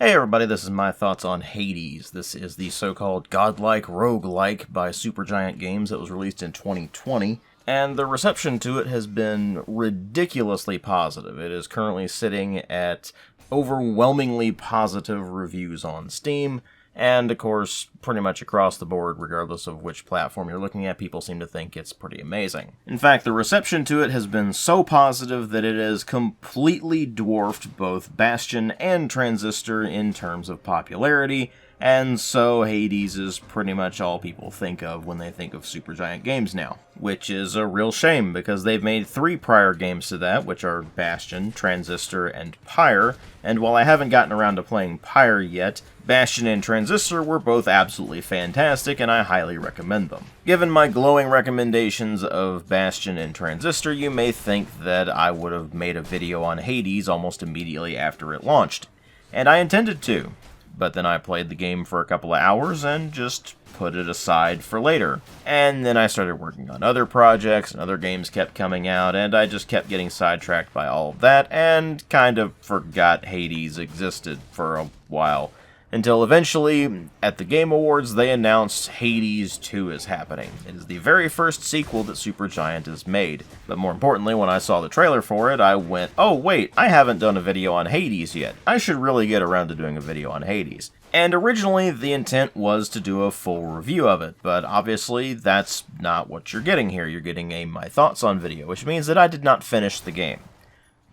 Hey everybody, this is my thoughts on Hades. This is the so-called godlike roguelike by Supergiant Games that was released in 2020, and the reception to it has been ridiculously positive. It is currently sitting at overwhelmingly positive reviews on Steam, and of course, pretty much across the board, regardless of which platform you're looking at, people seem to think it's pretty amazing. In fact, the reception to it has been so positive that it has completely dwarfed both Bastion and Transistor in terms of popularity, and so Hades is pretty much all people think of when they think of Supergiant Games now. Which is a real shame, because they've made 3 prior games to that, which are Bastion, Transistor, and Pyre, and while I haven't gotten around to playing Pyre yet, Bastion and Transistor were both absolutely fantastic, and I highly recommend them. Given my glowing recommendations of Bastion and Transistor, you may think that I would have made a video on Hades almost immediately after it launched. And I intended to, but then I played the game for a couple of hours and just put it aside for later. And then I started working on other projects, and other games kept coming out, and I just kept getting sidetracked by all of that, and kind of forgot Hades existed for a while. Until eventually, at the Game Awards, they announced Hades 2 is happening. It is the very first sequel that Supergiant has made. But more importantly, when I saw the trailer for it, I went, oh wait, I haven't done a video on Hades yet. I should really get around to doing a video on Hades. And originally, the intent was to do a full review of it, but obviously, that's not what you're getting here. You're getting a my thoughts on video, which means that I did not finish the game.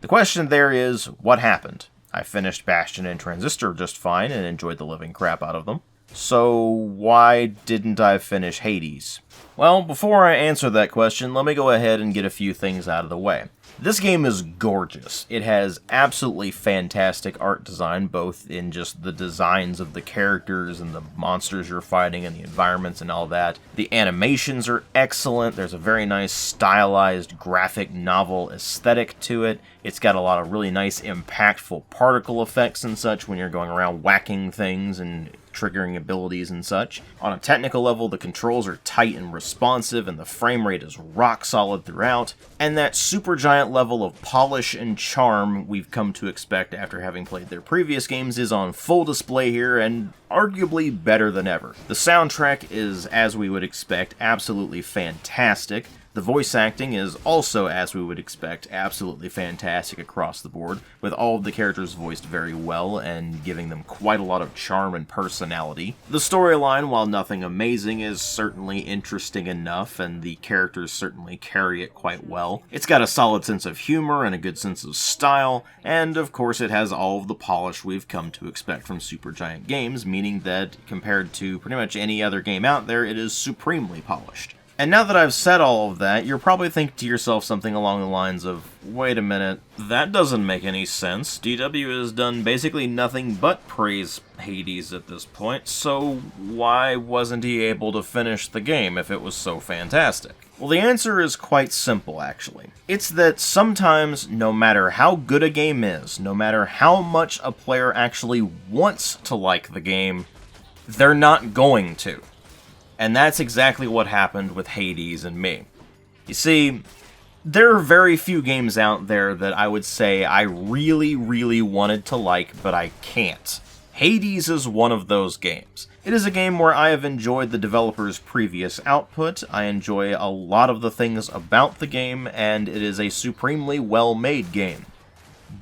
The question there is, what happened? I finished Bastion and Transistor just fine and enjoyed the living crap out of them. So why didn't I finish Hades? Well, before I answer that question, let me go ahead and get a few things out of the way. This game is gorgeous. It has absolutely fantastic art design, both in just the designs of the characters and the monsters you're fighting and the environments and all that. The animations are excellent. There's a very nice stylized graphic novel aesthetic to it. It's got a lot of really nice impactful particle effects and such when you're going around whacking things and triggering abilities and such. On a technical level, the controls are tight and responsive, and the frame rate is rock solid throughout, and that Supergiant level of polish and charm we've come to expect after having played their previous games is on full display here, and arguably better than ever. The soundtrack is, as we would expect, absolutely fantastic. The voice acting is also, as we would expect, absolutely fantastic across the board, with all of the characters voiced very well and giving them quite a lot of charm and personality. The storyline, while nothing amazing, is certainly interesting enough, and the characters certainly carry it quite well. It's got a solid sense of humor and a good sense of style, and of course it has all of the polish we've come to expect from Supergiant Games, meaning that compared to pretty much any other game out there, it is supremely polished. And now that I've said all of that, you're probably thinking to yourself something along the lines of, wait a minute, that doesn't make any sense. DW has done basically nothing but praise Hades at this point, so why wasn't he able to finish the game if it was so fantastic? Well, the answer is quite simple, actually. It's that sometimes, no matter how good a game is, no matter how much a player actually wants to like the game, they're not going to. And that's exactly what happened with Hades and me. You see, there are very few games out there that I would say I really, really wanted to like, but I can't. Hades is one of those games. It is a game where I have enjoyed the developer's previous output, I enjoy a lot of the things about the game, and it is a supremely well-made game.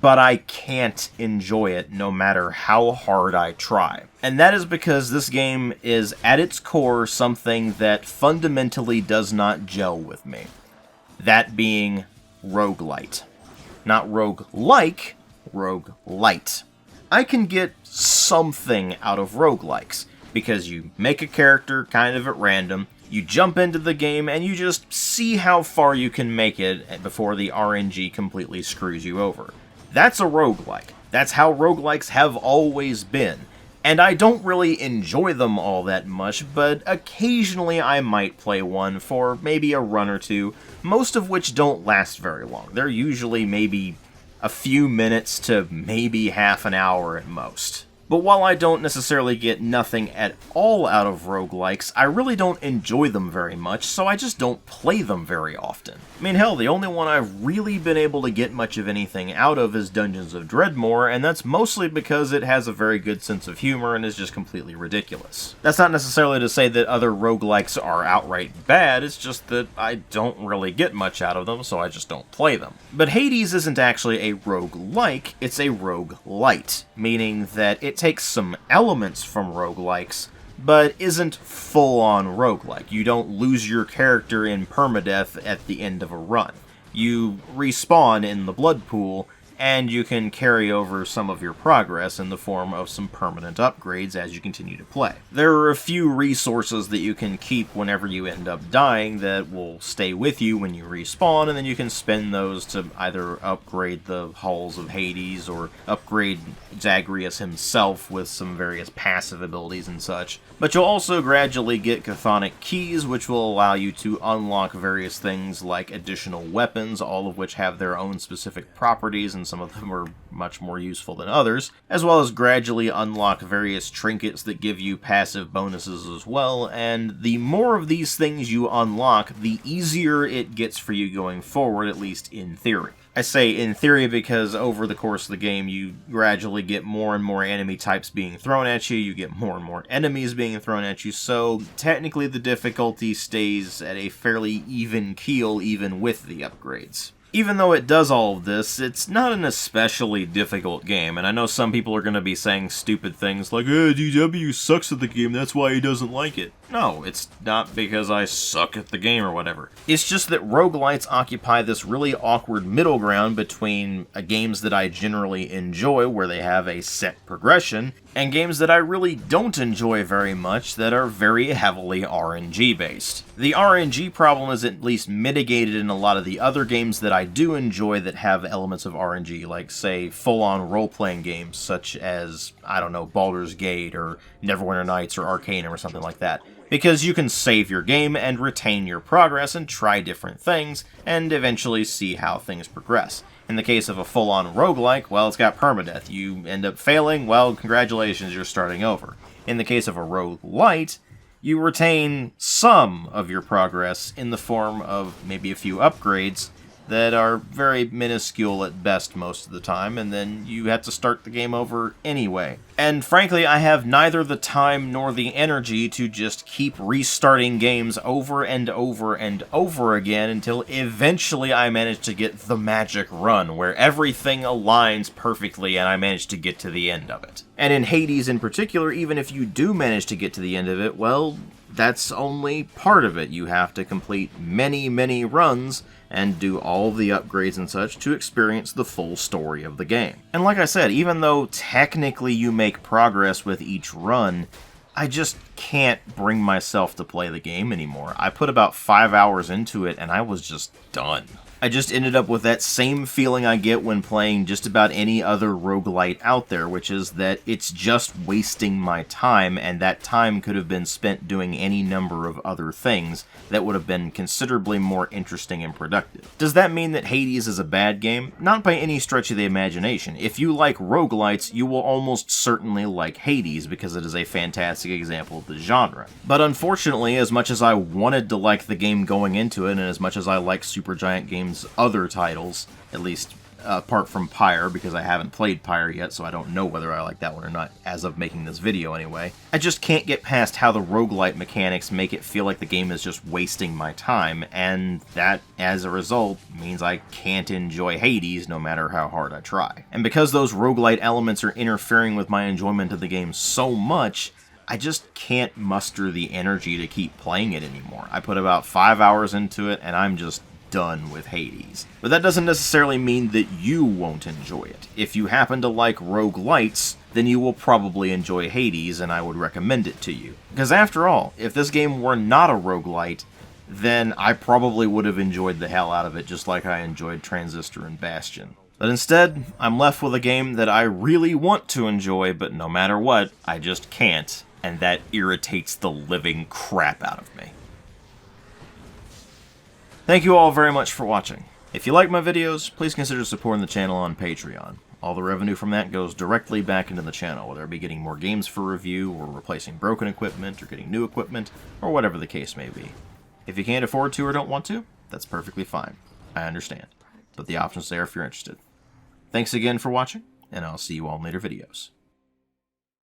But I can't enjoy it no matter how hard I try. And that is because this game is, at its core, something that fundamentally does not gel with me. That being roguelite. Not roguelike, roguelite. I can get something out of roguelikes, because you make a character kind of at random, you jump into the game, and you just see how far you can make it before the RNG completely screws you over. That's a roguelike. That's how roguelikes have always been. And I don't really enjoy them all that much, but occasionally I might play one for maybe a run or two, most of which don't last very long. They're usually maybe a few minutes to maybe half an hour at most. But while I don't necessarily get nothing at all out of roguelikes, I really don't enjoy them very much, so I just don't play them very often. I mean, hell, the only one I've really been able to get much of anything out of is Dungeons of Dreadmore, and that's mostly because it has a very good sense of humor and is just completely ridiculous. That's not necessarily to say that other roguelikes are outright bad, it's just that I don't really get much out of them, so I just don't play them. But Hades isn't actually a roguelike, it's a roguelite, meaning that it takes some elements from roguelikes, but isn't full-on roguelike. You don't lose your character in permadeath at the end of a run. You respawn in the blood pool, and you can carry over some of your progress in the form of some permanent upgrades as you continue to play. There are a few resources that you can keep whenever you end up dying that will stay with you when you respawn, and then you can spend those to either upgrade the halls of Hades or upgrade Zagreus himself with some various passive abilities and such. But you'll also gradually get chthonic keys, which will allow you to unlock various things like additional weapons, all of which have their own specific properties, and some of them are much more useful than others, as well as gradually unlock various trinkets that give you passive bonuses as well, and the more of these things you unlock, the easier it gets for you going forward, at least in theory. I say in theory because over the course of the game you gradually get more and more enemy types being thrown at you, you get more and more enemies being thrown at you, so technically the difficulty stays at a fairly even keel even with the upgrades. Even though it does all of this, it's not an especially difficult game, and I know some people are going to be saying stupid things like, DW sucks at the game, that's why he doesn't like it. No, it's not because I suck at the game or whatever. It's just that roguelites occupy this really awkward middle ground between games that I generally enjoy, where they have a set progression, and games that I really don't enjoy very much that are very heavily RNG based. The RNG problem is at least mitigated in a lot of the other games that I do enjoy that have elements of RNG, like say full-on role-playing games such as, I don't know, Baldur's Gate or Neverwinter Nights or Arcanum or something like that. Because you can save your game and retain your progress and try different things, and eventually see how things progress. In the case of a full-on roguelike, well, it's got permadeath. You end up failing, well, congratulations, you're starting over. In the case of a roguelite, you retain some of your progress in the form of maybe a few upgrades that are very minuscule at best most of the time, and then you have to start the game over anyway. And frankly, I have neither the time nor the energy to just keep restarting games over and over and over again until eventually I manage to get the magic run, where everything aligns perfectly and I manage to get to the end of it. And in Hades in particular, even if you do manage to get to the end of it, well, that's only part of it. You have to complete many, many runs and do all the upgrades and such to experience the full story of the game. And like I said, even though technically you make progress with each run, I just can't bring myself to play the game anymore. I put about 5 hours into it and I was just done. I just ended up with that same feeling I get when playing just about any other roguelite out there, which is that it's just wasting my time, and that time could have been spent doing any number of other things that would have been considerably more interesting and productive. Does that mean that Hades is a bad game? Not by any stretch of the imagination. If you like roguelites, you will almost certainly like Hades, because it is a fantastic example of the genre. But unfortunately, as much as I wanted to like the game going into it, and as much as I like Supergiant Games' other titles, at least apart from Pyre, because I haven't played Pyre yet, so I don't know whether I like that one or not, as of making this video anyway. I just can't get past how the roguelite mechanics make it feel like the game is just wasting my time, and that, as a result, means I can't enjoy Hades no matter how hard I try. And because those roguelite elements are interfering with my enjoyment of the game so much, I just can't muster the energy to keep playing it anymore. I put about 5 hours into it, and I'm just done with Hades. But that doesn't necessarily mean that you won't enjoy it. If you happen to like roguelites, then you will probably enjoy Hades, and I would recommend it to you. Because after all, if this game were not a roguelite, then I probably would have enjoyed the hell out of it just like I enjoyed Transistor and Bastion. But instead, I'm left with a game that I really want to enjoy, but no matter what, I just can't, and that irritates the living crap out of me. Thank you all very much for watching. If you like my videos, please consider supporting the channel on Patreon. All the revenue from that goes directly back into the channel, whether it be getting more games for review, or replacing broken equipment, or getting new equipment, or whatever the case may be. If you can't afford to or don't want to, that's perfectly fine. I understand. But the option's there if you're interested. Thanks again for watching, and I'll see you all in later videos.